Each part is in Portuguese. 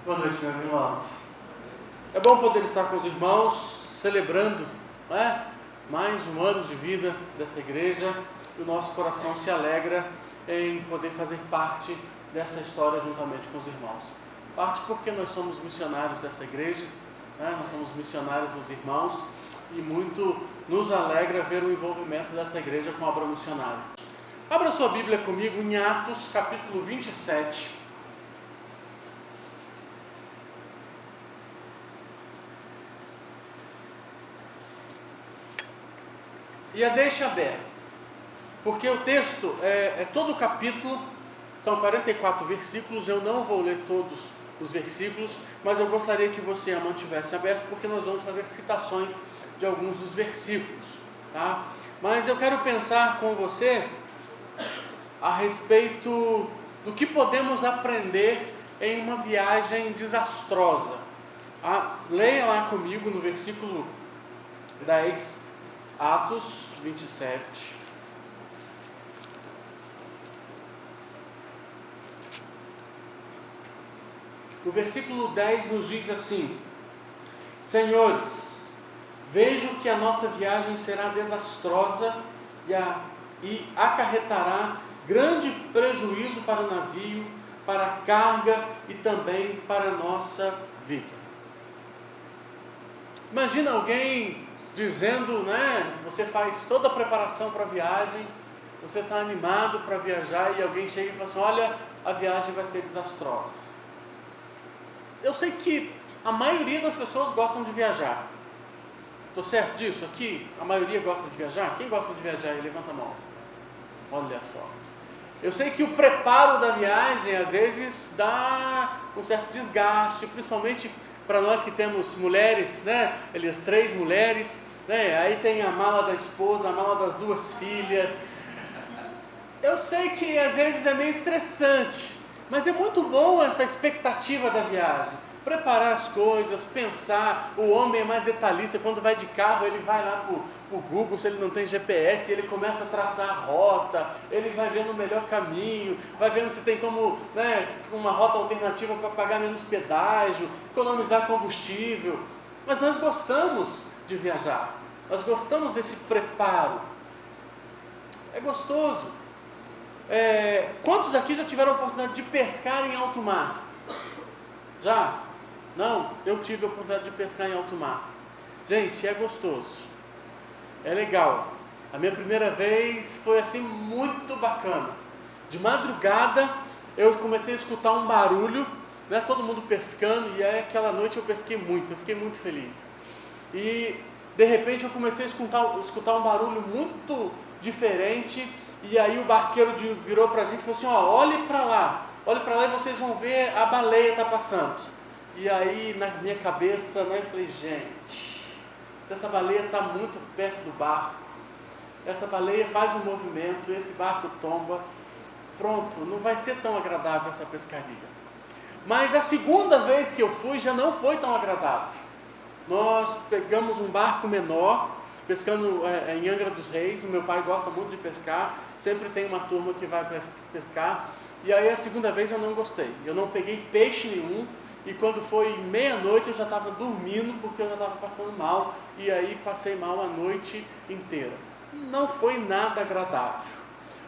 Boa noite, meus irmãos. É bom poder estar com os irmãos, celebrando, não é? Mais um ano de vida dessa igreja, e o nosso coração se alegra em poder fazer parte dessa história juntamente com os irmãos. Parte porque nós somos missionários dessa igreja, né? Nós somos missionários dos irmãos, e muito nos alegra ver o envolvimento dessa igreja com a obra missionária. Abra sua Bíblia comigo em Atos, capítulo 27. E a deixa aberta, porque o texto é todo o capítulo, são 44 versículos, eu não vou ler todos os versículos, mas eu gostaria que você a mantivesse aberta, porque nós vamos fazer citações de alguns dos versículos, tá? Mas eu quero pensar com você a respeito do que podemos aprender em uma viagem desastrosa. Leia lá comigo no versículo 10, Atos 27. O versículo 10 nos diz assim: Senhores, vejo que a nossa viagem será desastrosa e acarretará grande prejuízo para o navio, para a carga e também para a nossa vida. Imagina alguém dizendo, né? Você faz toda a preparação para a viagem, você está animado para viajar e alguém chega e fala assim: olha, a viagem vai ser desastrosa. Eu sei que a maioria das pessoas gostam de viajar. Estou certo disso aqui? A maioria gosta de viajar? Quem gosta de viajar? Levanta a mão. Olha só. Eu sei que o preparo da viagem às vezes dá um certo desgaste, principalmente para nós que temos mulheres, né? Aliás, 3 mulheres, né? Aí tem a mala da esposa, a mala das 2 filhas. Eu sei que às vezes é meio estressante, mas é muito bom essa expectativa da viagem. Preparar as coisas, pensar. O homem é mais detalhista. Quando vai de carro, ele vai lá para o Google, se ele não tem GPS, ele começa a traçar a rota, ele vai vendo o melhor caminho, vai vendo se tem como, né, uma rota alternativa para pagar menos pedágio, economizar combustível. Mas nós gostamos de viajar, nós gostamos desse preparo. É gostoso. Quantos aqui já tiveram a oportunidade de pescar em alto mar? Já? Não? Eu tive a oportunidade de pescar em alto mar. Gente, é gostoso. É legal. A minha primeira vez foi assim muito bacana. De madrugada eu comecei a escutar um barulho, né? Todo mundo pescando, e aí aquela noite eu pesquei muito, eu fiquei muito feliz. E de repente eu comecei a escutar um barulho muito diferente, e aí o barqueiro virou pra gente e falou assim: ó, olhe pra lá e vocês vão ver a baleia tá passando. E aí na minha cabeça, né, eu falei: gente, se essa baleia está muito perto do barco, essa baleia faz um movimento, esse barco tomba, pronto, não vai ser tão agradável essa pescaria. Mas a segunda vez que eu fui já não foi tão agradável. Nós pegamos um barco menor, pescando em Angra dos Reis. O meu pai gosta muito de pescar, sempre tem uma turma que vai pescar. E aí a segunda vez eu não gostei, eu não peguei peixe nenhum. E quando foi meia-noite eu já estava dormindo, porque eu já estava passando mal. E aí passei mal a noite inteira. Não foi nada agradável.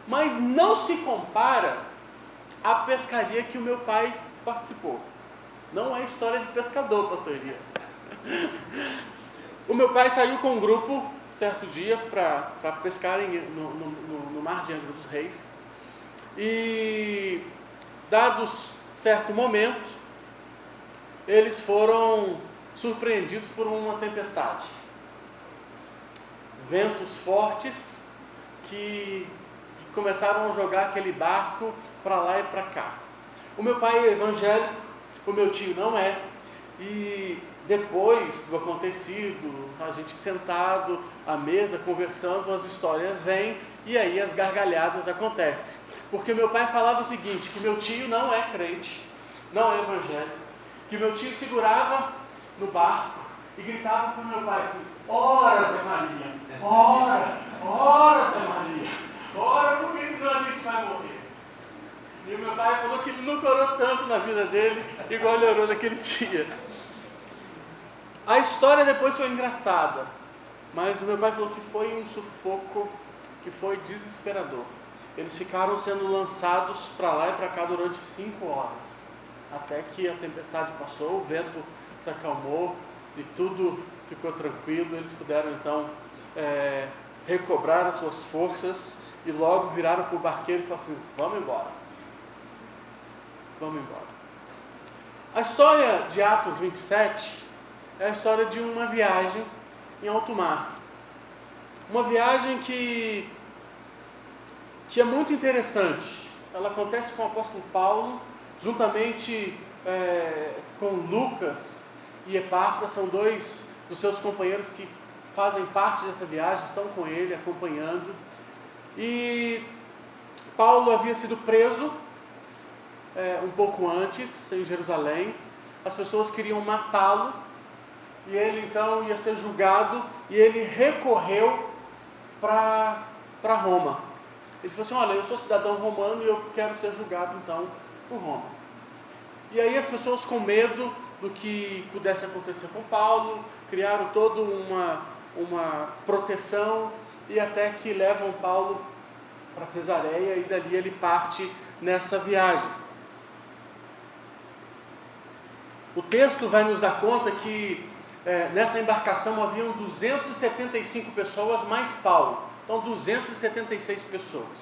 Mas não se compara à pescaria que o meu pai participou. Não é história de pescador, pastor Elias. O meu pai saiu com um grupo, certo dia, para pescar no mar de Angra dos Reis. E, dados certo momento, eles foram surpreendidos por uma tempestade. Ventos fortes que começaram a jogar aquele barco para lá e para cá. O meu pai é evangélico, o meu tio não é. E depois do acontecido, a gente sentado à mesa, conversando, as histórias vêm e aí as gargalhadas acontecem. Porque meu pai falava o seguinte, que meu tio não é crente, não é evangélico, que meu tio segurava no barco e gritava para o meu pai assim: ora, Zé Maria, ora, Zé Maria, ora, porque senão a gente vai morrer. E o meu pai falou que ele nunca orou tanto na vida dele, igual ele orou naquele dia. A história depois foi engraçada, mas o meu pai falou que foi um sufoco, que foi desesperador. Eles ficaram sendo lançados para lá e para cá durante 5 horas, até que a tempestade passou, o vento se acalmou e tudo ficou tranquilo. Eles puderam então recobrar as suas forças e logo viraram para o barqueiro e falaram assim: vamos embora. Vamos embora. A história de Atos 27 é a história de uma viagem em alto mar. Uma viagem que é muito interessante. Ela acontece com o apóstolo Paulo, juntamente com Lucas e Epáfras, são 2 dos seus companheiros que fazem parte dessa viagem, estão com ele, acompanhando. E Paulo havia sido preso um pouco antes, em Jerusalém. As pessoas queriam matá-lo, e ele então ia ser julgado, e ele recorreu para Roma. Ele falou assim: olha, eu sou cidadão romano e eu quero ser julgado então por Roma. E aí as pessoas, com medo do que pudesse acontecer com Paulo, criaram toda uma proteção, e até que levam Paulo para Cesareia, e dali ele parte nessa viagem. O texto vai nos dar conta que nessa embarcação haviam 275 pessoas mais Paulo. Então 276 pessoas.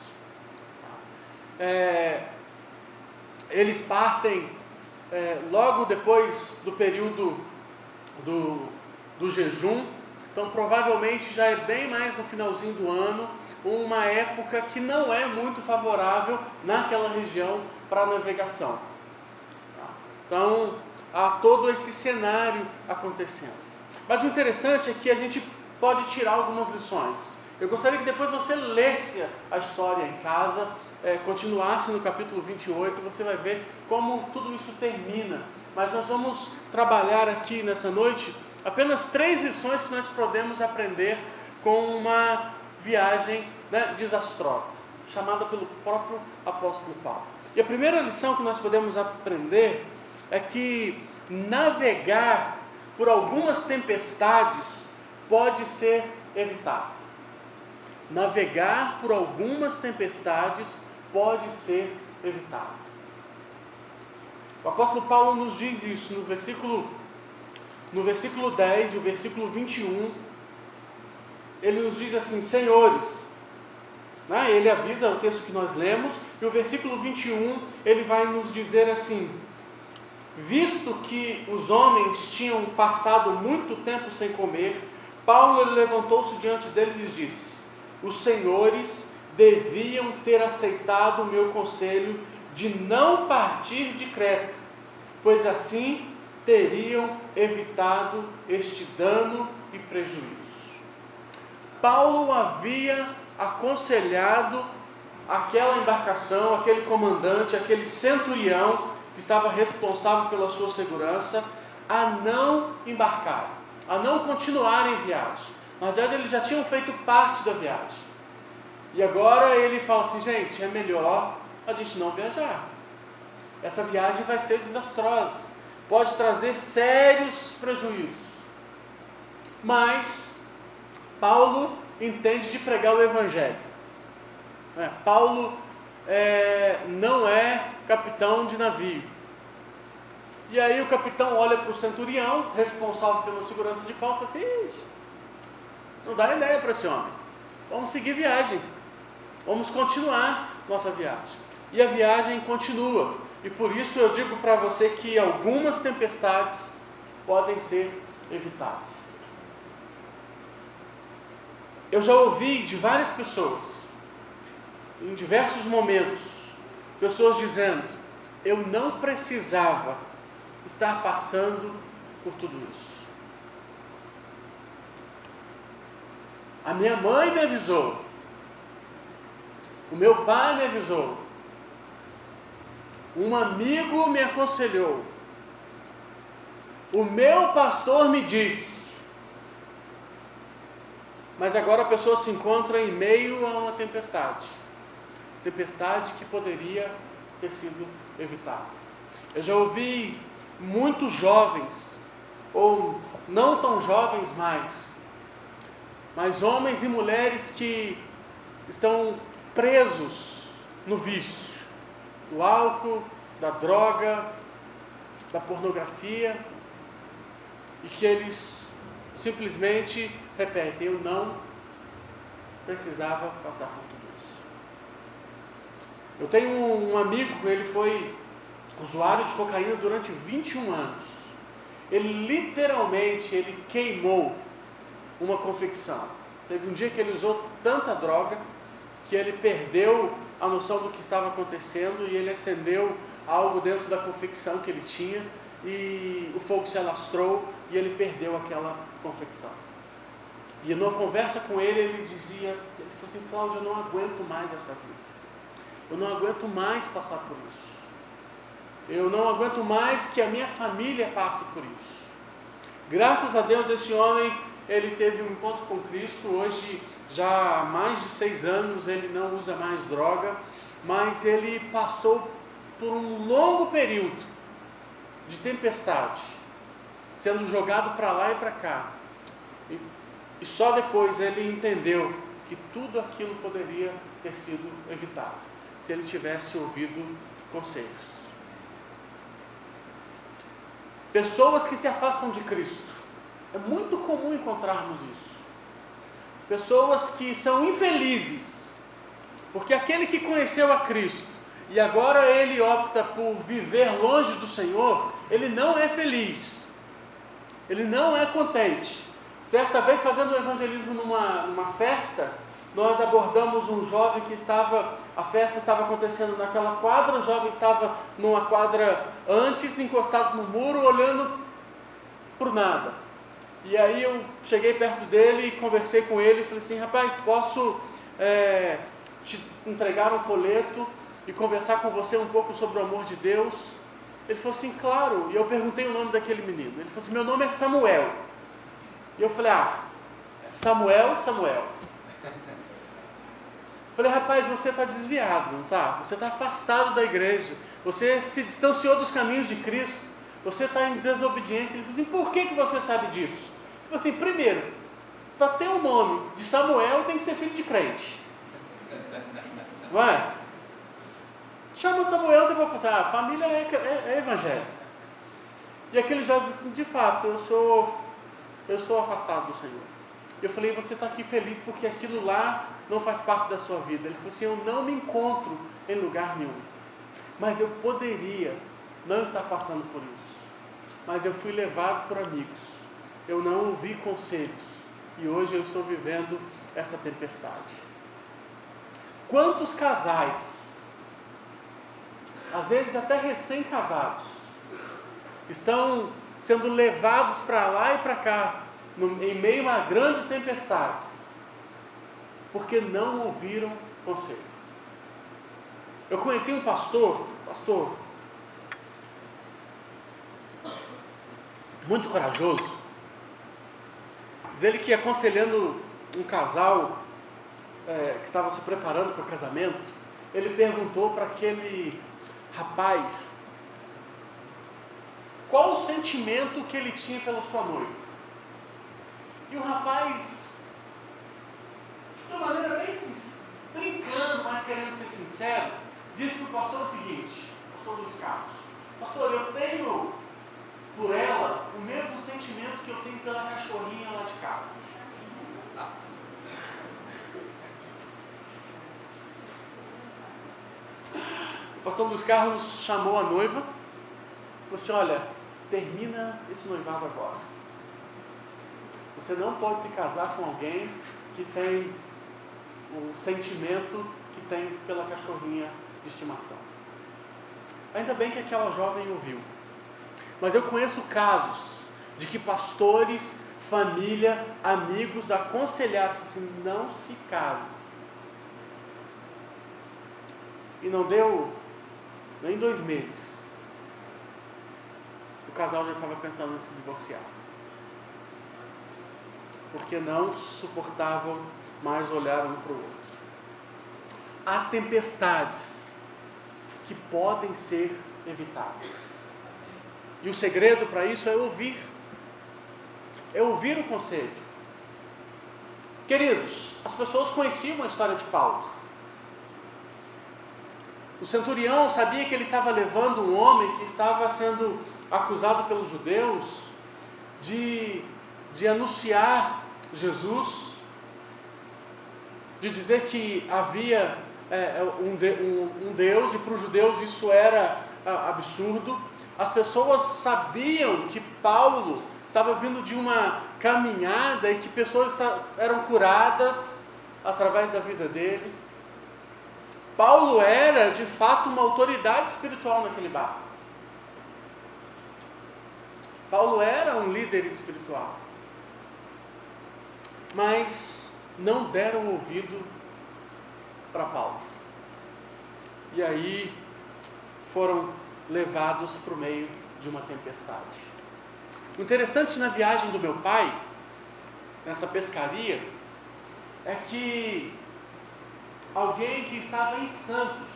Eles partem logo depois do período do jejum. Então provavelmente já é bem mais no finalzinho do ano, uma época que não é muito favorável naquela região para a navegação. Então há todo esse cenário acontecendo. Mas o interessante é que a gente pode tirar algumas lições. Eu gostaria que depois você lesse a história em casa, continuasse no capítulo 28, você vai ver como tudo isso termina. Mas nós vamos trabalhar aqui nessa noite apenas 3 lições que nós podemos aprender com uma viagem desastrosa, chamada pelo próprio apóstolo Paulo. E a primeira lição que nós podemos aprender é que navegar por algumas tempestades pode ser evitado. Navegar por algumas tempestades pode ser evitado. O apóstolo Paulo nos diz isso no versículo 10 e o versículo 21. Ele nos diz assim: senhores, ele avisa o texto que nós lemos, e o versículo 21 ele vai nos dizer assim: visto que os homens tinham passado muito tempo sem comer, Paulo levantou-se diante deles e disse: os senhores deviam ter aceitado o meu conselho de não partir de Creta, pois assim teriam evitado este dano e prejuízo. Paulo havia aconselhado aquela embarcação, aquele comandante, aquele centurião que estava responsável pela sua segurança, a não embarcar, a não continuar em viagem. Na verdade, eles já tinham feito parte da viagem. E agora ele fala assim: gente, é melhor a gente não viajar. Essa viagem vai ser desastrosa, pode trazer sérios prejuízos. Mas Paulo entende de pregar o Evangelho. Paulo não é capitão de navio. E aí o capitão olha para o centurião, responsável pela segurança de Paulo, e fala assim: ixi, não dá ideia para esse homem. Vamos seguir viagem. Vamos continuar nossa viagem. E a viagem continua. E por isso eu digo para você que algumas tempestades podem ser evitadas. Eu já ouvi de várias pessoas, em diversos momentos, pessoas dizendo: eu não precisava estar passando por tudo isso. A minha mãe me avisou, o meu pai me avisou, um amigo me aconselhou, o meu pastor me disse. Mas agora a pessoa se encontra em meio a uma tempestade que poderia ter sido evitado. Eu já ouvi muitos jovens, ou não tão jovens mais, mas homens e mulheres que estão presos no vício, do álcool, da droga, da pornografia, e que eles simplesmente repetem: eu não precisava passar por tudo isso. Eu tenho um amigo, ele foi usuário de cocaína durante 21 anos. Ele literalmente queimou uma confecção. Teve um dia que ele usou tanta droga que ele perdeu a noção do que estava acontecendo e ele acendeu algo dentro da confecção que ele tinha e o fogo se alastrou e ele perdeu aquela confecção. E numa conversa com ele dizia, ele falou assim: Cláudio, eu não aguento mais essa vida. Eu não aguento mais passar por isso. Eu não aguento mais que a minha família passe por isso. Graças a Deus, esse homem, ele teve um encontro com Cristo. Hoje, já há mais de 6 anos, ele não usa mais droga, mas ele passou por um longo período de tempestade, sendo jogado para lá e para cá. E só depois ele entendeu que tudo aquilo poderia ter sido evitado, se ele tivesse ouvido conselhos. Pessoas que se afastam de Cristo. É muito comum encontrarmos isso. Pessoas que são infelizes, porque aquele que conheceu a Cristo e agora ele opta por viver longe do Senhor, ele não é feliz, ele não é contente. Certa vez, fazendo um evangelismo numa festa, nós abordamos um jovem que a festa estava acontecendo naquela quadra, o jovem estava numa quadra antes, encostado no muro, olhando para o nada. E aí eu cheguei perto dele e conversei com ele e falei assim: rapaz, posso te entregar um folheto e conversar com você um pouco sobre o amor de Deus? Ele falou assim: claro. E eu perguntei o nome daquele menino. Ele falou assim: meu nome é Samuel. E eu falei: Samuel. Falei: rapaz, você está desviado, não está? Você está afastado da igreja, você se distanciou dos caminhos de Cristo, você está em desobediência. Ele falou assim: por que você sabe disso? Ele falou assim: primeiro, para ter o nome de Samuel tem que ser filho de crente, não é? Chama Samuel, você vai falar assim: a família é evangélica. E aquele jovem disse assim: de fato, eu estou afastado do Senhor. Eu falei: você está aqui feliz porque aquilo lá não faz parte da sua vida. Ele falou assim: eu não me encontro em lugar nenhum, mas eu poderia não estar passando por isso, mas eu fui levado por amigos, eu não ouvi conselhos, e hoje eu estou vivendo essa tempestade. Quantos casais, às vezes até recém-casados, estão sendo levados para lá e para cá, em meio a grande tempestade, porque não ouviram conselho. Eu conheci um pastor muito corajoso. Diz ele que, aconselhando um casal que estava se preparando para o casamento, ele perguntou para aquele rapaz qual o sentimento que ele tinha pela sua noiva. E o rapaz, de uma maneira bem brincando, mas querendo ser sincero, disse para o pastor o seguinte: pastor Luiz Carlos, pastor, eu tenho por ela o mesmo sentimento que eu tenho pela cachorrinha lá de casa. O pastor Luiz Carlos chamou a noiva e falou assim: olha, termina esse noivado agora. Você não pode se casar com alguém que tem o sentimento que tem pela cachorrinha de estimação. Ainda bem que aquela jovem ouviu. Mas eu conheço casos de que pastores, família, amigos aconselharam assim: não se case. E não deu nem 2 meses, o casal já estava pensando em se divorciar, porque não suportavam mais olhar um para o outro. Há tempestades que que podem ser evitadas. E o segredo para isso é ouvir. É ouvir o conselho. Queridos, as pessoas conheciam a história de Paulo. O centurião sabia que ele estava levando um homem que estava sendo acusado pelos judeus de anunciar Jesus, de dizer que havia um Deus, e para os judeus isso era absurdo. As pessoas sabiam que Paulo estava vindo de uma caminhada e que pessoas eram curadas através da vida dele. Paulo era, de fato, uma autoridade espiritual naquele barco. Paulo era um líder espiritual. Mas não deram ouvido para Paulo. E aí foram levados para o meio de uma tempestade. O interessante na viagem do meu pai, nessa pescaria, é que alguém que estava em Santos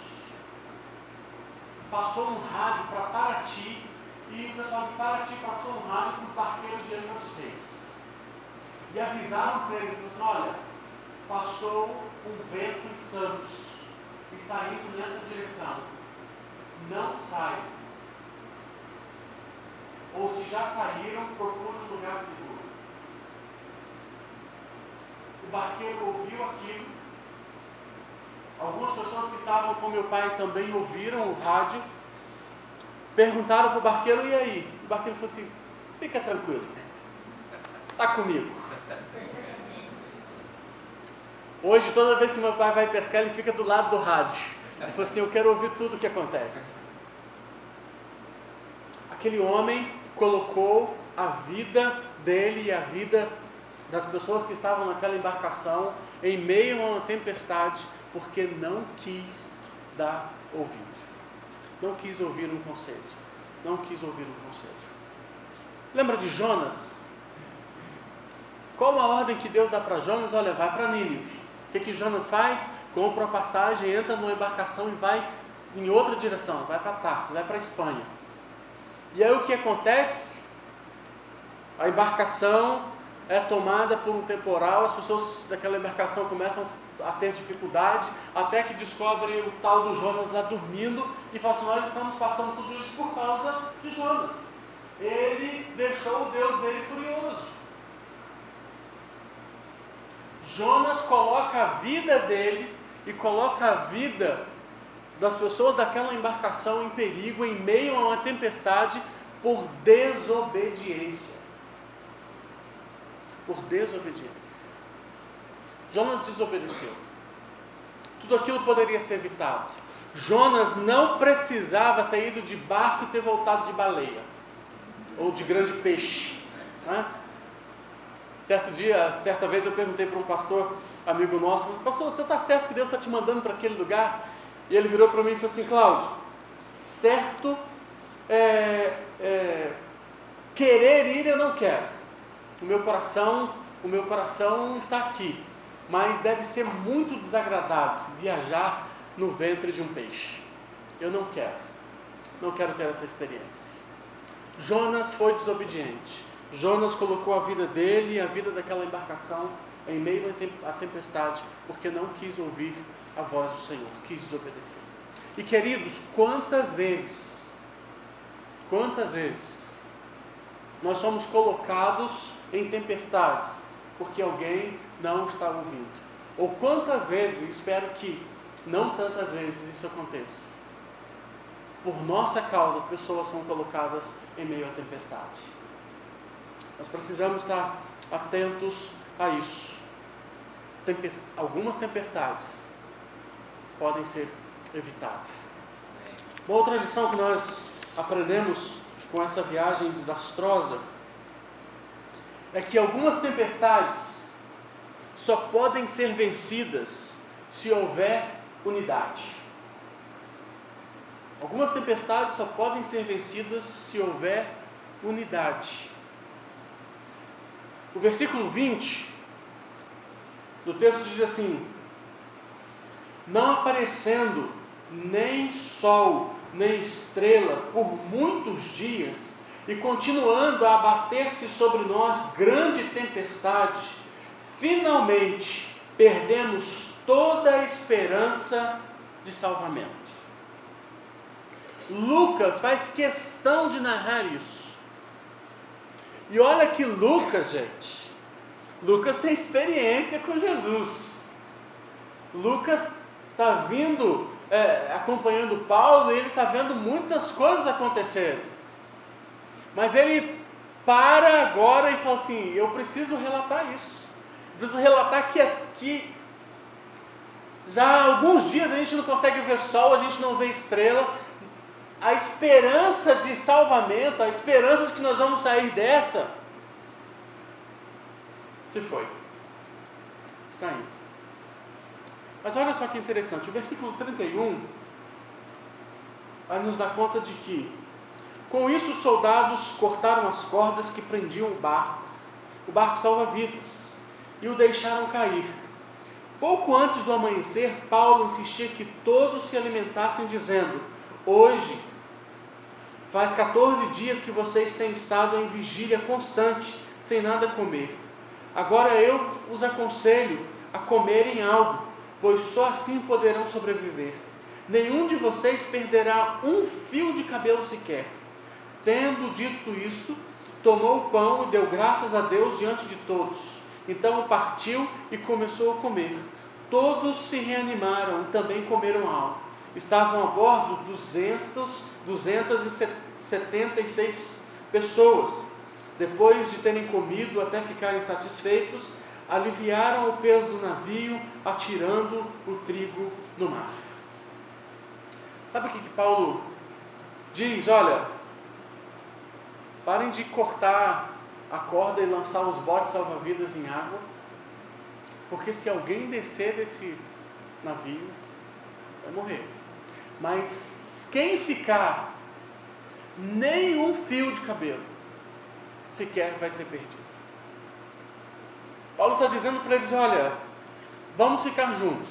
passou um rádio para Paraty, e o pessoal de Paraty passou um rádio para os barqueiros de Angra dos Reis. E avisaram para ele, olha, passou um vento em Santos, está indo nessa direção, não saiam. Ou se já saíram, procurem um lugar seguro. O barqueiro ouviu aquilo. Algumas pessoas que estavam com meu pai também ouviram o rádio. Perguntaram para o barqueiro, e aí? O barqueiro falou assim, fica tranquilo, está comigo. Hoje, toda vez que meu pai vai pescar, ele fica do lado do rádio. Ele falou assim, eu quero ouvir tudo o que acontece. Aquele homem colocou a vida dele e a vida das pessoas que estavam naquela embarcação em meio a uma tempestade, porque não quis dar ouvido. Não quis ouvir um conselho. Não quis ouvir um conselho. Lembra de Jonas? Qual a ordem que Deus dá para Jonas? Olha, vai para Nínive. O que Jonas faz? Compra uma passagem, entra numa embarcação e vai em outra direção. Vai para Tarsis, vai para a Espanha. E aí o que acontece? A embarcação é tomada por um temporal, as pessoas daquela embarcação começam a ter dificuldade, até que descobrem o tal do Jonas lá dormindo e falam assim, nós estamos passando tudo isso por causa de Jonas. Ele deixou o Deus dele furioso. Jonas coloca a vida dele e coloca a vida das pessoas daquela embarcação em perigo, em meio a uma tempestade, por desobediência. Por desobediência. Jonas desobedeceu. Tudo aquilo poderia ser evitado. Jonas não precisava ter ido de barco e ter voltado de baleia, ou de grande peixe, né? Certa vez eu perguntei para um pastor, amigo nosso, pastor, você está certo que Deus está te mandando para aquele lugar? E ele virou para mim e falou assim, Cláudio, certo, querer ir eu não quero. O meu coração está aqui, mas deve ser muito desagradável viajar no ventre de um peixe. Eu não quero ter essa experiência. Jonas foi desobediente. Jonas colocou a vida dele e a vida daquela embarcação em meio à tempestade, porque não quis ouvir a voz do Senhor, quis desobedecer. E queridos, quantas vezes nós somos colocados em tempestades porque alguém não está ouvindo? Ou quantas vezes, espero que não tantas vezes isso aconteça, por nossa causa pessoas são colocadas em meio à tempestade. Nós precisamos estar atentos a isso. Algumas tempestades podem ser evitadas. Uma outra lição que nós aprendemos com essa viagem desastrosa é que algumas tempestades só podem ser vencidas se houver unidade. Algumas tempestades só podem ser vencidas se houver unidade. O versículo 20 do texto diz assim: não aparecendo nem sol, nem estrela por muitos dias, e continuando a abater-se sobre nós grande tempestade, finalmente perdemos toda a esperança de salvamento. Lucas faz questão de narrar isso. E olha que Lucas, gente, Lucas tem experiência com Jesus. Lucas está vindo, acompanhando Paulo, e ele está vendo muitas coisas acontecerem. Mas ele para agora e fala assim: eu preciso relatar isso. Eu preciso relatar que já há alguns dias a gente não consegue ver sol, a gente não vê estrela. A esperança de salvamento, a esperança de que nós vamos sair dessa, se foi. Está indo. Mas olha só que interessante, o versículo 31 vai nos dar conta de que, com isso os soldados cortaram as cordas que prendiam o barco salva-vidas, e o deixaram cair. Pouco antes do amanhecer, Paulo insistia que todos se alimentassem, dizendo: hoje faz 14 dias que vocês têm estado em vigília constante, sem nada comer. Agora eu os aconselho a comerem algo, pois só assim poderão sobreviver. Nenhum de vocês perderá um fio de cabelo sequer. Tendo dito isto, tomou o pão e deu graças a Deus diante de todos. Então o partiu e começou a comer. Todos se reanimaram e também comeram algo. Estavam a bordo 276 pessoas. Depois de terem comido até ficarem satisfeitos, aliviaram o peso do navio, atirando o trigo no mar. Sabe o que Paulo diz? Olha, parem de cortar a corda e lançar os botes salva-vidas em água, porque se alguém descer desse navio, vai morrer. Mas quem ficar, nem um fio de cabelo sequer vai ser perdido. Paulo está dizendo para eles: olha, vamos ficar juntos.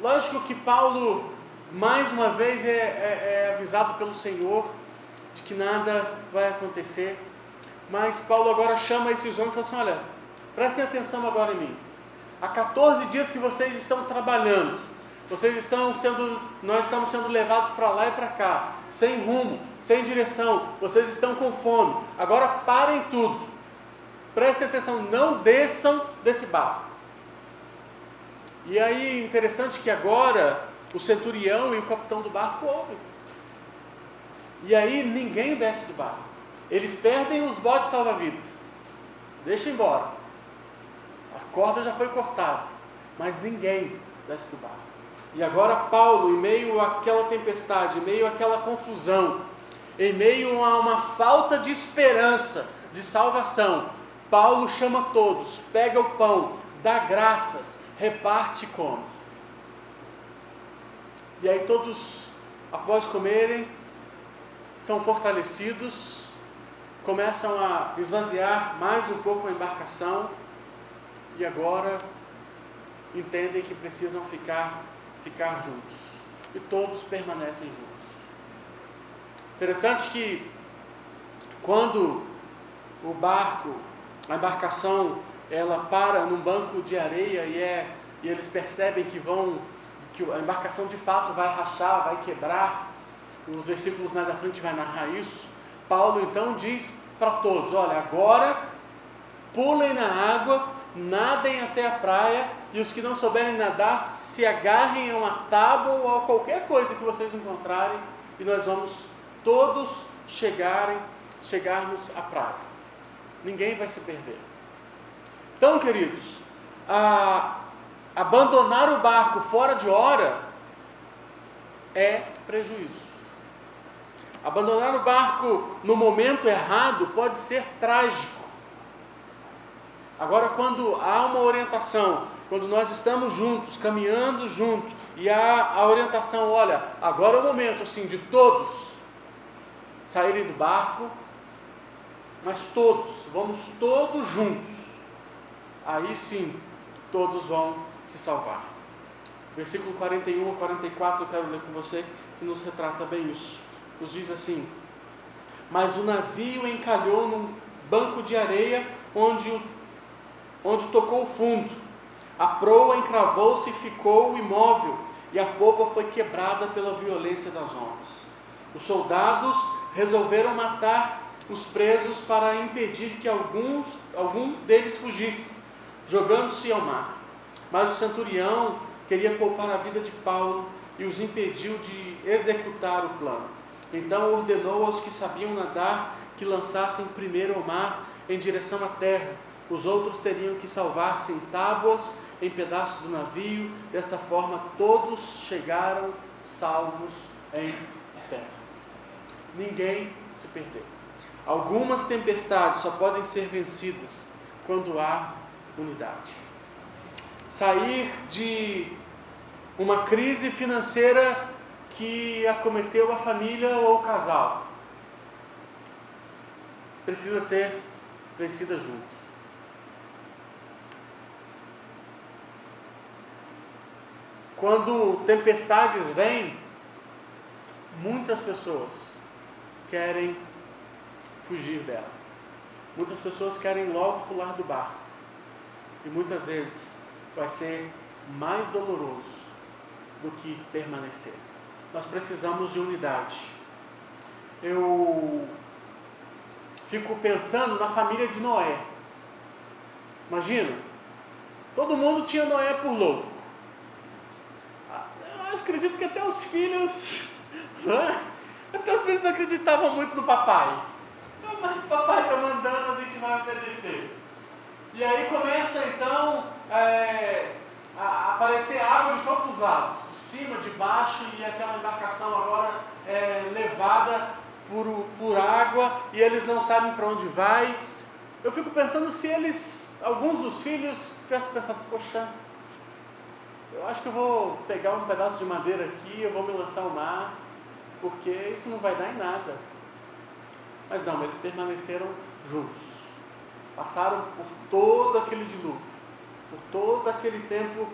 Lógico que Paulo, mais uma vez, é avisado pelo Senhor de que nada vai acontecer. Mas Paulo agora chama esses homens e fala assim: olha, prestem atenção agora em mim. Há 14 dias que vocês estão trabalhando, nós estamos sendo levados para lá e para cá, sem rumo, sem direção, vocês estão com fome. Agora parem tudo, prestem atenção, não desçam desse barco. E aí, interessante que agora o centurião e o capitão do barco ouvem. E aí ninguém desce do barco. Eles perdem os botes salva-vidas. Deixa embora. A corda já foi cortada, mas ninguém desce do barco. E agora Paulo, em meio àquela tempestade, em meio àquela confusão, em meio a uma falta de esperança, de salvação, Paulo chama todos, pega o pão, dá graças, reparte e come. E aí todos, após comerem, são fortalecidos, começam a esvaziar mais um pouco a embarcação e agora entendem que precisam ficar juntos. E todos permanecem juntos. Interessante que quando a embarcação, ela para num banco de areia e eles percebem que a embarcação de fato vai rachar, vai quebrar. Os versículos mais à frente vai narrar isso. Paulo então diz para todos: olha, agora pulem na água, nadem até a praia, e os que não souberem nadar se agarrem a uma tábua ou a qualquer coisa que vocês encontrarem, e nós vamos todos chegarmos à praia. Ninguém vai se perder. Então, queridos, abandonar o barco fora de hora é prejuízo. Abandonar o barco no momento errado pode ser trágico. Agora, quando há uma orientação, quando nós estamos juntos, caminhando juntos, e há a orientação: olha, agora é o momento assim, de todos saírem do barco, mas vamos todos juntos, aí sim, todos vão se salvar. Versículo 41 a 44, eu quero ler com você, que nos retrata bem isso. Nos diz assim: mas o navio encalhou num banco de areia onde tocou o fundo. A proa encravou-se e ficou imóvel, e a popa foi quebrada pela violência das ondas. Os soldados resolveram matar os presos para impedir que algum deles fugisse, jogando-se ao mar. Mas o centurião queria poupar a vida de Paulo e os impediu de executar o plano. Então ordenou aos que sabiam nadar que lançassem primeiro ao mar em direção à terra. Os outros teriam que salvar-se em tábuas, em pedaços do navio. Dessa forma todos chegaram salvos em terra. Ninguém se perdeu. Algumas tempestades só podem ser vencidas quando há unidade. Sair de uma crise financeira que acometeu a família ou o casal precisa ser vencida juntos. Quando tempestades vêm, muitas pessoas querem fugir dela. Muitas pessoas querem logo pular do barco. E muitas vezes vai ser mais doloroso do que permanecer. Nós precisamos de unidade. Eu fico pensando na família de Noé. Imagina, todo mundo tinha Noé por louco. Eu acredito que até os filhos, até os filhos não acreditavam muito no papai. Mas o papai está mandando, a gente vai obedecer. E aí começa então a aparecer água de todos os lados, de cima, de baixo, e aquela embarcação agora é levada por água, e eles não sabem para onde vai. Eu fico pensando se alguns dos filhos tivessem pensado: poxa, eu acho que eu vou pegar um pedaço de madeira aqui, eu vou me lançar ao mar, porque isso não vai dar em nada. Mas não, eles permaneceram juntos. Passaram por todo aquele dilúvio, por todo aquele tempo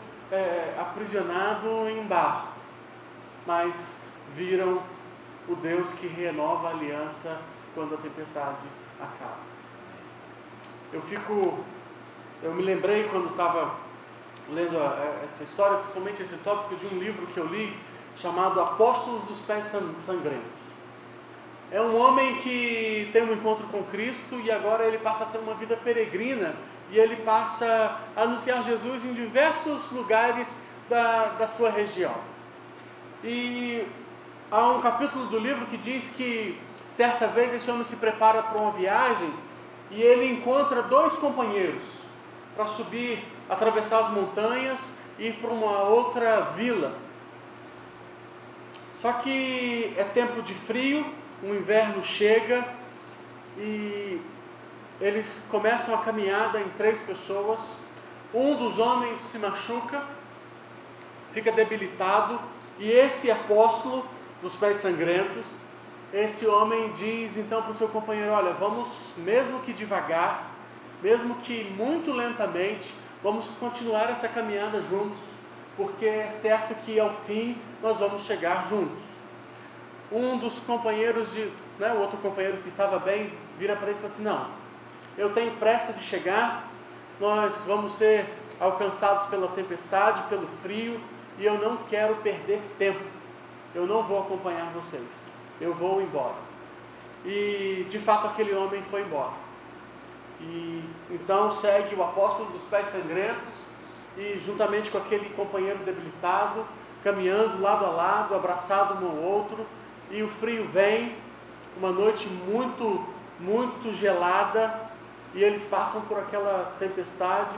aprisionado em um barco, mas viram o Deus que renova a aliança quando a tempestade acaba. Eu me lembrei quando estava lendo essa história, principalmente esse tópico, de um livro que eu li chamado Apóstolos dos Pés Sangrentos. É um homem que tem um encontro com Cristo e agora ele passa a ter uma vida peregrina e ele passa a anunciar Jesus em diversos lugares da sua região. E há um capítulo do livro que diz que certa vez esse homem se prepara para uma viagem e ele encontra 2 companheiros para subir, atravessar as montanhas e ir para uma outra vila. Só que é tempo de frio, o inverno chega e eles começam a caminhada em 3 pessoas. Um dos homens se machuca, fica debilitado, e esse apóstolo dos pés sangrentos, esse homem diz então para o seu companheiro: olha, vamos, mesmo que devagar, mesmo que muito lentamente, vamos continuar essa caminhada juntos, porque é certo que ao fim nós vamos chegar juntos. Um dos companheiros, o outro companheiro que estava bem, vira para ele e fala assim: não, eu tenho pressa de chegar, nós vamos ser alcançados pela tempestade, pelo frio, e eu não quero perder tempo, eu não vou acompanhar vocês, eu vou embora. E de fato aquele homem foi embora. E então segue o apóstolo dos pés sangrentos, e juntamente com aquele companheiro debilitado, caminhando lado a lado, abraçado um ao outro. E o frio vem, uma noite muito, muito gelada, e eles passam por aquela tempestade,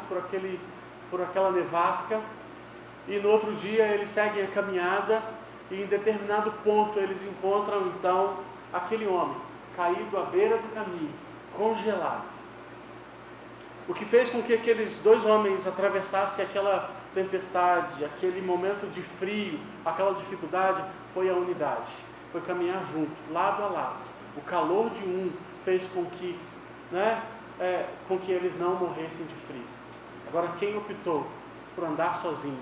por aquela nevasca, e no outro dia eles seguem a caminhada, e em determinado ponto eles encontram então aquele homem caído à beira do caminho, congelado. O que fez com que aqueles 2 homens atravessassem aquela tempestade, aquele momento de frio, aquela dificuldade, foi a unidade. Foi caminhar junto, lado a lado. O calor de um fez com que eles não morressem de frio. Agora, quem optou por andar sozinho,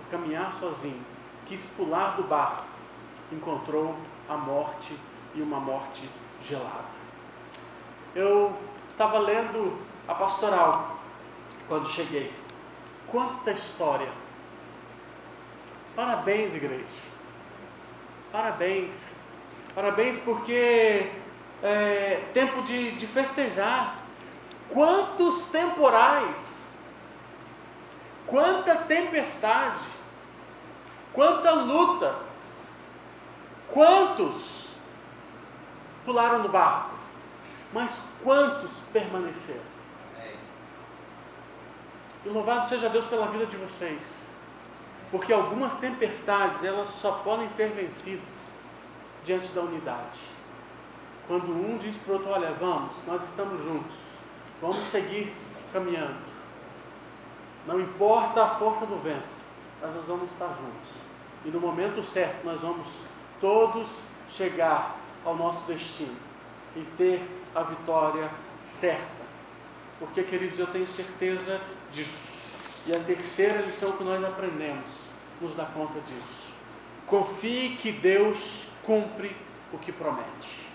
caminhar sozinho, quis pular do barco, encontrou a morte, e uma morte gelada. Eu estava lendo a pastoral quando cheguei. Quanta história! Parabéns, igreja. Parabéns. Parabéns porque é tempo de festejar. Quantos temporais, quanta tempestade, quanta luta, quantos pularam do barco, mas quantos permaneceram? E louvado seja Deus pela vida de vocês, porque algumas tempestades, elas só podem ser vencidas diante da unidade. Quando um diz para o outro, olha, vamos, nós estamos juntos, vamos seguir caminhando. Não importa a força do vento, mas nós vamos estar juntos. E no momento certo, nós vamos todos chegar ao nosso destino e ter a vitória certa. Porque, queridos, eu tenho certeza disso. E a terceira lição que nós aprendemos nos dá conta disso. Confie que Deus cumpre o que promete.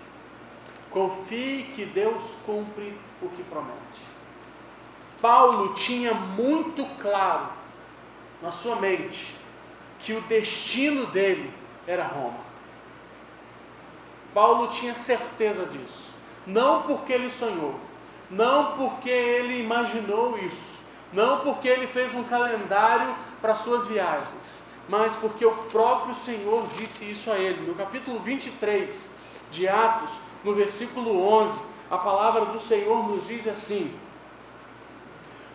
Confie que Deus cumpre o que promete. Paulo tinha muito claro na sua mente que o destino dele era Roma. Paulo tinha certeza disso. Não porque ele sonhou, não porque ele imaginou isso, não porque ele fez um calendário para suas viagens, mas porque o próprio Senhor disse isso a ele. No capítulo 23 de Atos, no versículo 11, a palavra do Senhor nos diz assim: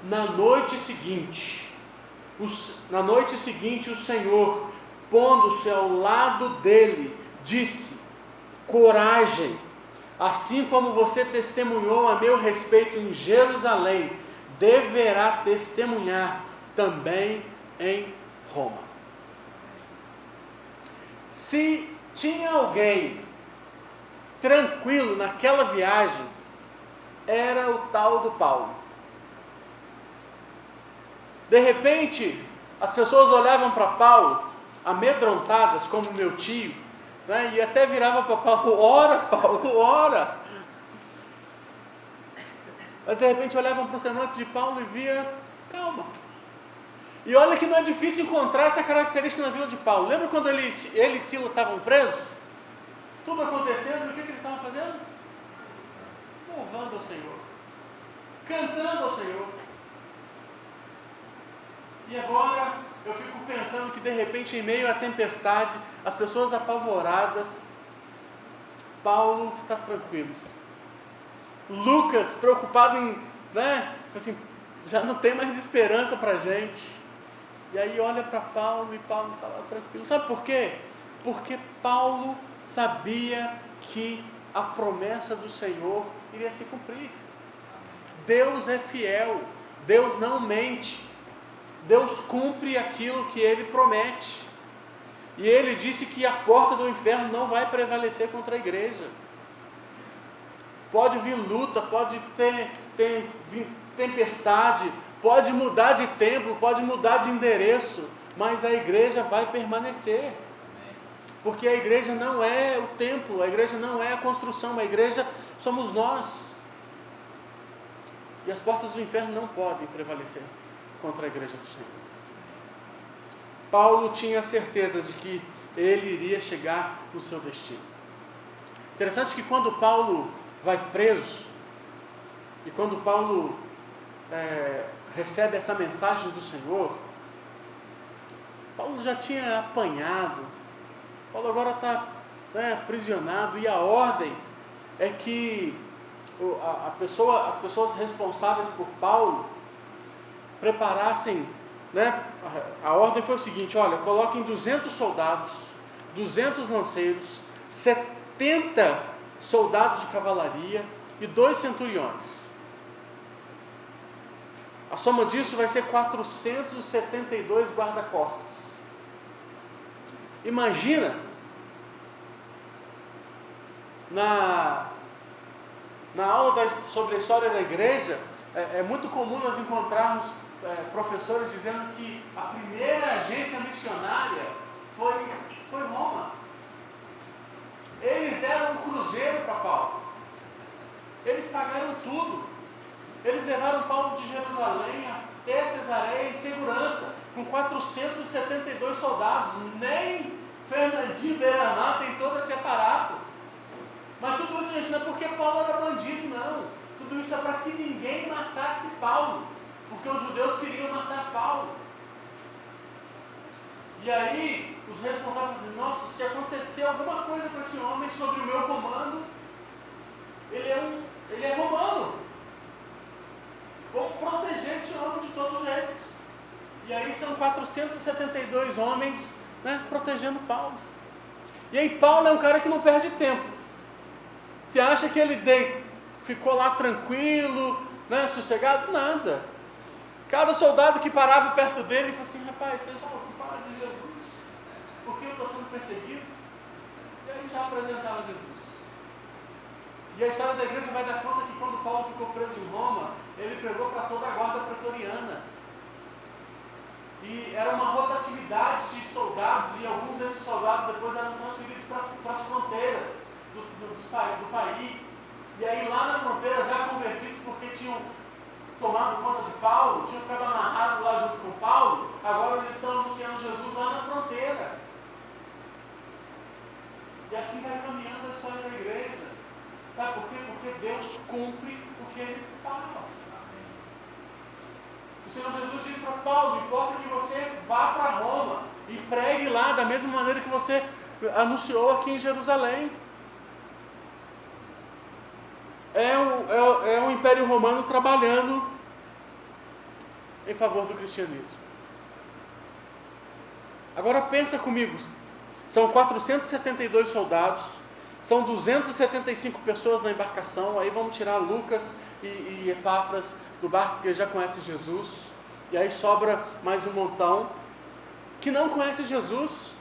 na noite seguinte o Senhor, pondo-se ao lado dele, disse: coragem, assim como você testemunhou a meu respeito em Jerusalém, deverá testemunhar também em Roma. Se tinha alguém tranquilo naquela viagem, era o tal do Paulo. De repente, as pessoas olhavam para Paulo, amedrontadas, como meu tio, né, e até virava para Paulo: ora, Paulo, ora. Mas de repente olhavam para o semblante de Paulo e via calma. E olha que não é difícil encontrar essa característica na vida de Paulo. Lembra quando ele e Silas estavam presos? Tudo acontecendo, e o que eles estavam fazendo? Louvando ao Senhor, cantando ao Senhor. E agora eu fico pensando que de repente, em meio à tempestade, as pessoas apavoradas, Paulo está tranquilo. Lucas preocupado em, assim, já não tem mais esperança para a gente. E aí olha para Paulo e Paulo está lá tranquilo. Sabe por quê? Porque Paulo sabia que a promessa do Senhor iria se cumprir. Deus é fiel, Deus não mente, Deus cumpre aquilo que Ele promete. E Ele disse que a porta do inferno não vai prevalecer contra a igreja. Pode vir luta, pode ter tempestade, pode mudar de templo, pode mudar de endereço, mas a igreja vai permanecer. Porque a igreja não é o templo, a igreja não é a construção, a igreja somos nós. E as portas do inferno não podem prevalecer contra a igreja do Senhor. Paulo tinha certeza de que ele iria chegar no seu destino. Interessante que quando Paulo vai preso, e quando Paulo recebe essa mensagem do Senhor, Paulo já tinha apanhado, Paulo agora está aprisionado, e a ordem é que as pessoas responsáveis por Paulo preparassem, a ordem foi o seguinte: olha, coloquem 200 soldados, 200 lanceiros, 70 soldados de cavalaria e 2 centuriões. A soma disso vai ser 472 guarda-costas. Imagina, na aula sobre a história da igreja, é muito comum nós encontrarmos professores dizendo que a primeira agência missionária foi Roma. Eles deram um cruzeiro para Paulo. Eles pagaram tudo. Eles levaram Paulo de Jerusalém até Cesareia em segurança, com 472 soldados. Nem Fernandinho Beiramar tem todo esse aparato. Mas tudo isso, gente, não é porque Paulo era bandido, não. Tudo isso é para que ninguém matasse Paulo, porque os judeus queriam matar Paulo. E aí, os responsáveis dizem, nossa, se acontecer alguma coisa com esse homem sobre o meu comando, ele é romano. Vou proteger esse homem de todo jeito. E aí são 472 homens, né, protegendo Paulo. E aí Paulo é um cara que não perde tempo. Você acha que ele ficou lá tranquilo, né, sossegado? Nada. Cada soldado que parava perto dele falava assim, rapaz, você já ouviu falar de Jesus? Por que eu estou sendo perseguido? E aí já apresentava Jesus. E a história da igreja vai dar conta que quando Paulo ficou preso em Roma, ele pregou para toda a guarda pretoriana. E era uma rotatividade de soldados, e alguns desses soldados depois eram transferidos para as fronteiras do país. E aí lá na fronteira, já convertidos porque tinham tomado conta de Paulo, tinham ficado amarrados lá junto com Paulo, agora eles estão anunciando Jesus lá na fronteira. E assim vai caminhando a história da igreja. Sabe por quê? Porque Deus cumpre o que Ele fala. O Senhor Jesus diz para Paulo, importa que você vá para Roma e pregue lá da mesma maneira que você anunciou aqui em Jerusalém. É o Império Romano trabalhando em favor do cristianismo. Agora pensa comigo, são 472 soldados, são 275 pessoas na embarcação, aí vamos tirar Lucas e Epáfras do barco, porque eles já conhecem Jesus, e aí sobra mais um montão que não conhece Jesus.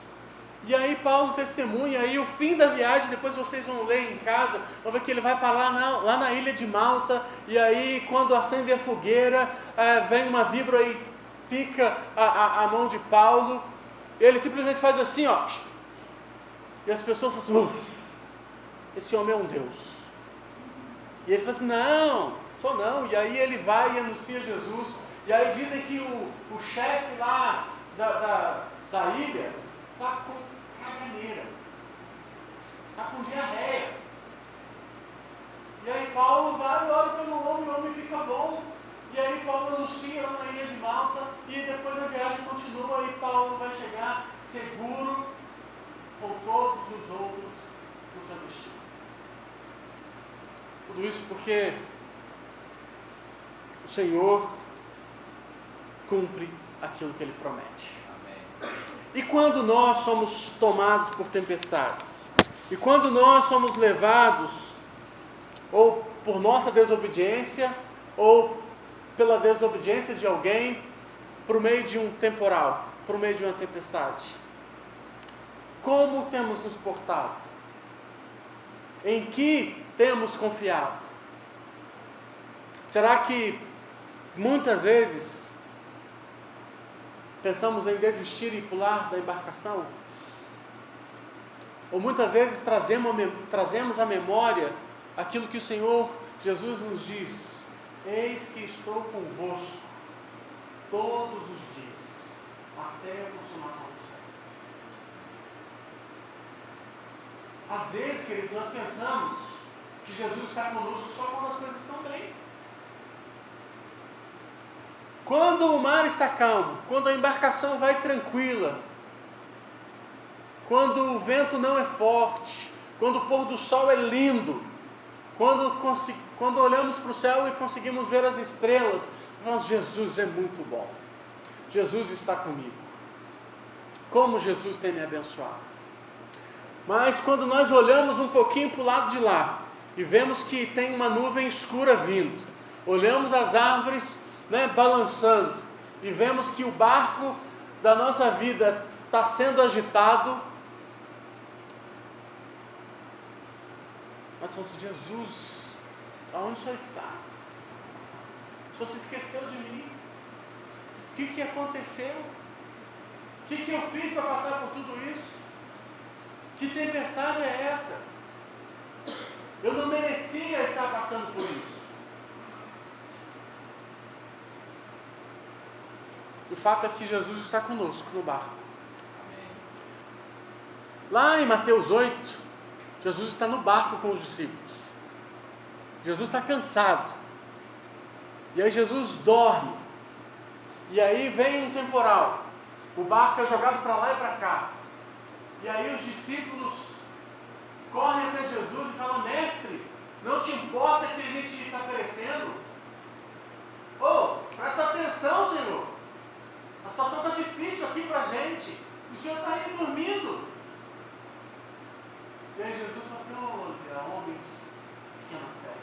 E aí Paulo testemunha, e o fim da viagem, depois vocês vão ler em casa, vão ver que ele vai para lá na ilha de Malta, e aí quando acende a fogueira, vem uma víbora e pica a mão de Paulo, ele simplesmente faz assim, ó, e as pessoas falam assim, esse homem é um Deus. E ele fala assim, não, sou não, e aí ele vai e anuncia Jesus, e aí dizem que o chefe lá da ilha está com caganeira, está com diarreia. E aí Paulo vai e ora pelo homem, o homem fica bom. E aí Paulo anuncia lá na ilha de Malta, e depois a viagem continua, e Paulo vai chegar seguro com todos os outros no seu destino. Tudo isso porque o Senhor cumpre aquilo que Ele promete. Amém. E quando nós somos tomados por tempestades, e quando nós somos levados, ou por nossa desobediência, ou pela desobediência de alguém, por meio de um temporal, por meio de uma tempestade, como temos nos portado? Em que temos confiado? Será que muitas vezes pensamos em desistir e pular da embarcação? Ou muitas vezes trazemos à memória aquilo que o Senhor Jesus nos diz: eis que estou convosco todos os dias, até a consumação do século. Às vezes, queridos, nós pensamos que Jesus está conosco só quando as coisas estão bem. Quando o mar está calmo, quando a embarcação vai tranquila, quando o vento não é forte, quando o pôr do sol é lindo, quando olhamos para o céu e conseguimos ver as estrelas, nós, Jesus é muito bom, Jesus está comigo, como Jesus tem me abençoado. Mas quando nós olhamos um pouquinho para o lado de lá, e vemos que tem uma nuvem escura vindo, olhamos as árvores, né, balançando, e vemos que o barco da nossa vida está sendo agitado, mas falamos assim: Jesus, aonde o Senhor está? O Senhor se esqueceu de mim? O que aconteceu? O que eu fiz para passar por tudo isso? Que tempestade é essa? Eu não merecia estar passando por isso. O fato é que Jesus está conosco no barco. Lá em Mateus 8, Jesus está no barco com os discípulos. Jesus está cansado. E aí Jesus dorme. E aí vem um temporal. O barco é jogado para lá e para cá. E aí os discípulos correm até Jesus e falam: mestre, não te importa que a gente está perecendo? Presta atenção, Senhor. A situação está difícil aqui para a gente. O Senhor está aí dormindo. E aí Jesus fala assim: homens de pequena fé,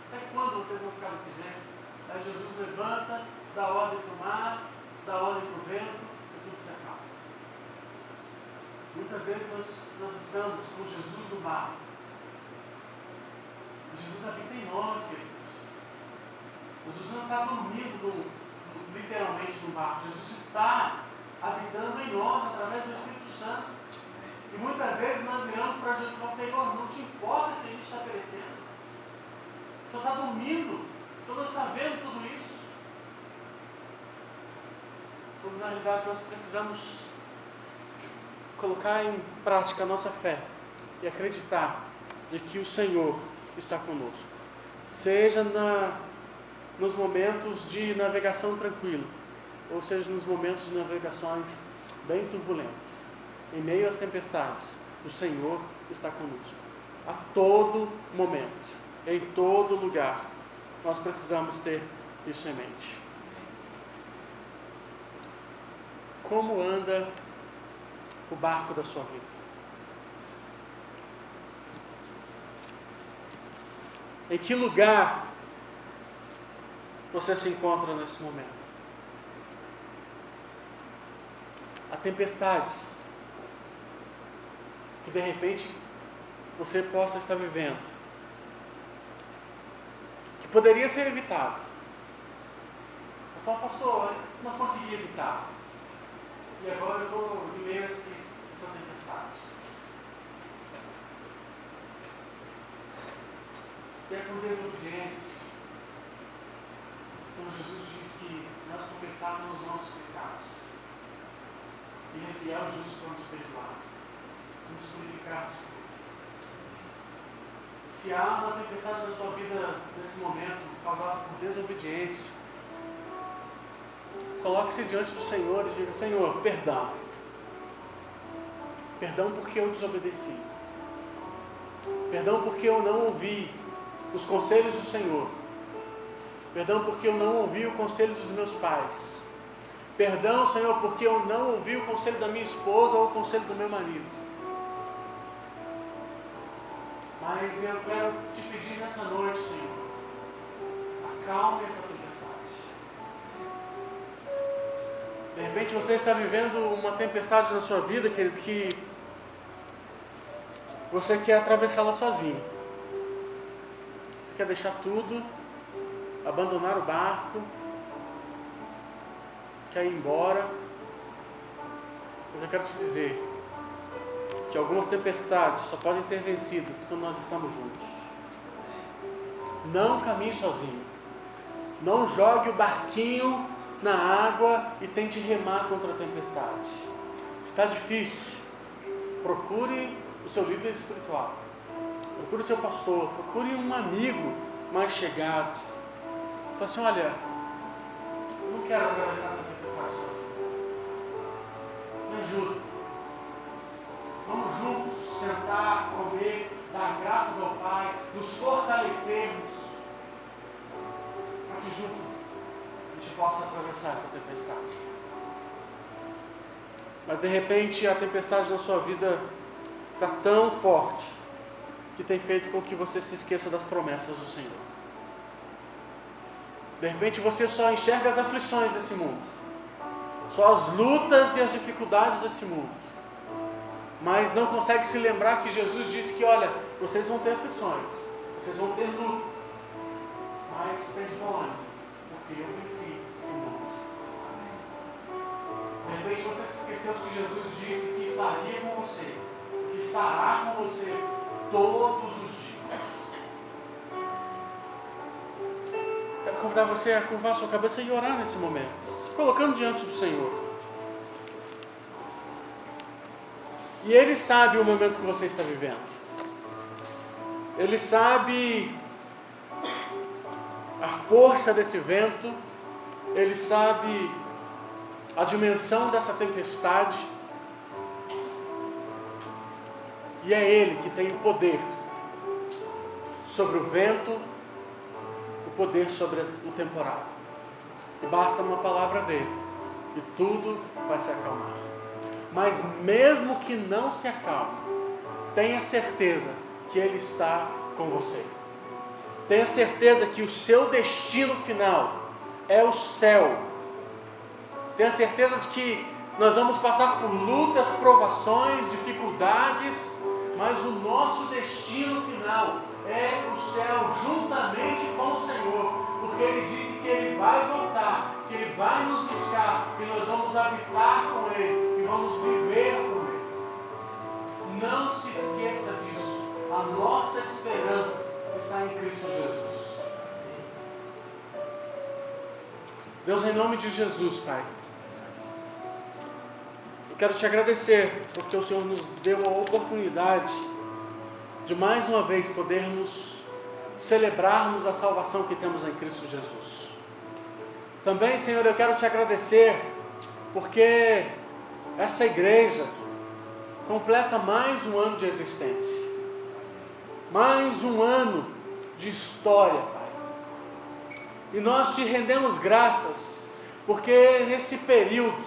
até quando vocês vão ficar desse jeito? Aí Jesus levanta, dá ordem para o mar, dá ordem para o vento, e tudo se acaba. Muitas vezes nós estamos com Jesus no barco. E Jesus habita em nós, queridos. Jesus não está dormindo literalmente no barco. Jesus está habitando em nós através do Espírito Santo. E muitas vezes nós viramos para Jesus e falamos: Senhor, não te importa que a gente está perecendo? O Senhor está dormindo? O Senhor não está vendo tudo isso? Quando na realidade nós precisamos colocar em prática a nossa fé e acreditar de que o Senhor está conosco. Seja nos momentos de navegação tranquila, ou seja nos momentos de navegações bem turbulentas. Em meio às tempestades, o Senhor está conosco. A todo momento, em todo lugar, nós precisamos ter isso em mente. Como anda o barco da sua vida? Em que lugar você se encontra nesse momento? Há tempestades que de repente você possa estar vivendo, que poderia ser evitado. Mas só, pastor, eu não consegui evitar. E agora eu estou em meio a essa tempestade. Se é por desobediência, o Senhor Jesus diz que se nós confessarmos os nossos pecados, Ele é fiel e justo para nos perdoar, nos purificar de tudo. Se há uma tempestade na sua vida nesse momento causada por desobediência, coloque-se diante do Senhor e diga: Senhor, perdão. Perdão porque eu desobedeci. Perdão porque eu não ouvi os conselhos do Senhor. Perdão porque eu não ouvi o conselho dos meus pais. Perdão, Senhor, porque eu não ouvi o conselho da minha esposa ou o conselho do meu marido. Mas eu quero te pedir nessa noite, Senhor, acalme essa tempestade. De repente você está vivendo uma tempestade na sua vida, querido, que você quer atravessá-la sozinho. Você quer deixar tudo, abandonar o barco, quer ir embora. Mas eu quero te dizer que algumas tempestades só podem ser vencidas quando nós estamos juntos. Não caminhe sozinho. Não jogue o barquinho na água e tente remar contra a tempestade. Se está difícil, procure o seu líder espiritual. Procure o seu pastor. Procure um amigo mais chegado. Fala assim: olha, eu não quero atravessar essa tempestade sozinho. Me ajuda. Vamos juntos sentar, comer, dar graças ao Pai, nos fortalecermos, para que juntos a gente possa atravessar essa tempestade. Mas de repente a tempestade na sua vida está tão forte que tem feito com que você se esqueça das promessas do Senhor. De repente você só enxerga as aflições desse mundo, só as lutas e as dificuldades desse mundo, mas não consegue se lembrar que Jesus disse que, olha, vocês vão ter aflições, vocês vão ter lutas, mas tem de bom ânimo, porque eu venci o mundo. De repente você se esqueceu de que Jesus disse que estaria com você, que estará com você todos os dias. Quero convidar você a curvar sua cabeça e orar nesse momento, se colocando diante do Senhor. E Ele sabe o momento que você está vivendo. Ele sabe a força desse vento. Ele sabe a dimensão dessa tempestade. E é Ele que tem o poder sobre o vento, o poder sobre o temporal. E basta uma palavra dele e tudo vai se acalmar. Mas mesmo que não se acalme, tenha certeza que Ele está com você. Tenha certeza que o seu destino final é o céu. Tenha certeza de que nós vamos passar por lutas, provações, dificuldades, mas o nosso destino final é o céu juntamente com o Senhor, porque Ele disse que Ele vai voltar, que Ele vai nos buscar e nós vamos habitar com Ele e vamos viver com Ele. Não se esqueça disso. A nossa esperança está em Cristo Jesus. Deus, em nome de Jesus, Pai, eu quero te agradecer porque o Senhor nos deu a oportunidade de mais uma vez podermos celebrarmos a salvação que temos em Cristo Jesus. Também, Senhor, eu quero te agradecer porque essa igreja completa mais um ano de existência, mais um ano de história, Pai. E nós te rendemos graças porque nesse período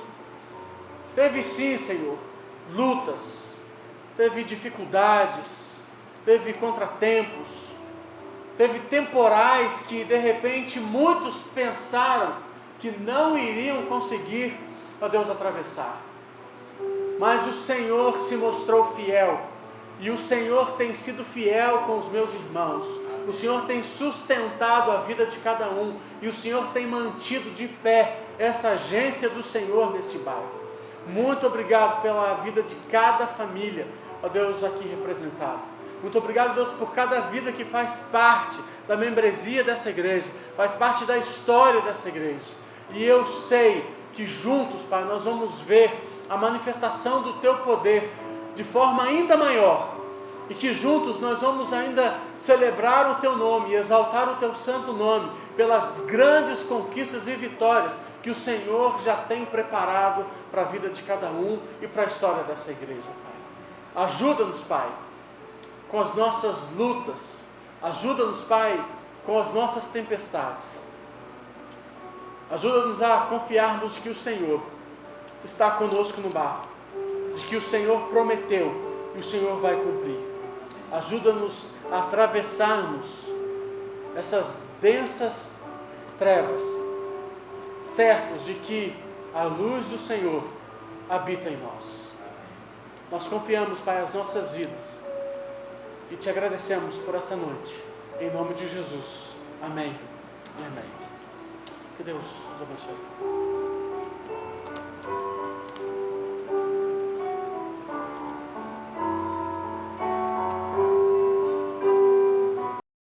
teve sim, Senhor, lutas, teve dificuldades, teve contratempos, teve temporais que de repente muitos pensaram que não iriam conseguir, ó Deus, atravessar. Mas o Senhor se mostrou fiel, e o Senhor tem sido fiel com os meus irmãos. O Senhor tem sustentado a vida de cada um, e o Senhor tem mantido de pé essa agência do Senhor nesse bairro. Muito obrigado pela vida de cada família, ó Deus, aqui representada. Muito obrigado, Deus, por cada vida que faz parte da membresia dessa igreja, faz parte da história dessa igreja. E eu sei que juntos, Pai, nós vamos ver a manifestação do Teu poder de forma ainda maior. E que juntos nós vamos ainda celebrar o Teu nome e exaltar o Teu santo nome pelas grandes conquistas e vitórias que o Senhor já tem preparado para a vida de cada um e para a história dessa igreja, Pai. Ajuda-nos, Pai, com as nossas lutas. Ajuda-nos, Pai, com as nossas tempestades. Ajuda-nos a confiarmos de que o Senhor está conosco no barco, de que o Senhor prometeu e o Senhor vai cumprir. Ajuda-nos a atravessarmos essas densas trevas, certos de que a luz do Senhor habita em nós. Nós confiamos, Pai, as nossas vidas e te agradecemos por essa noite. Em nome de Jesus. Amém e amém. Que Deus nos abençoe.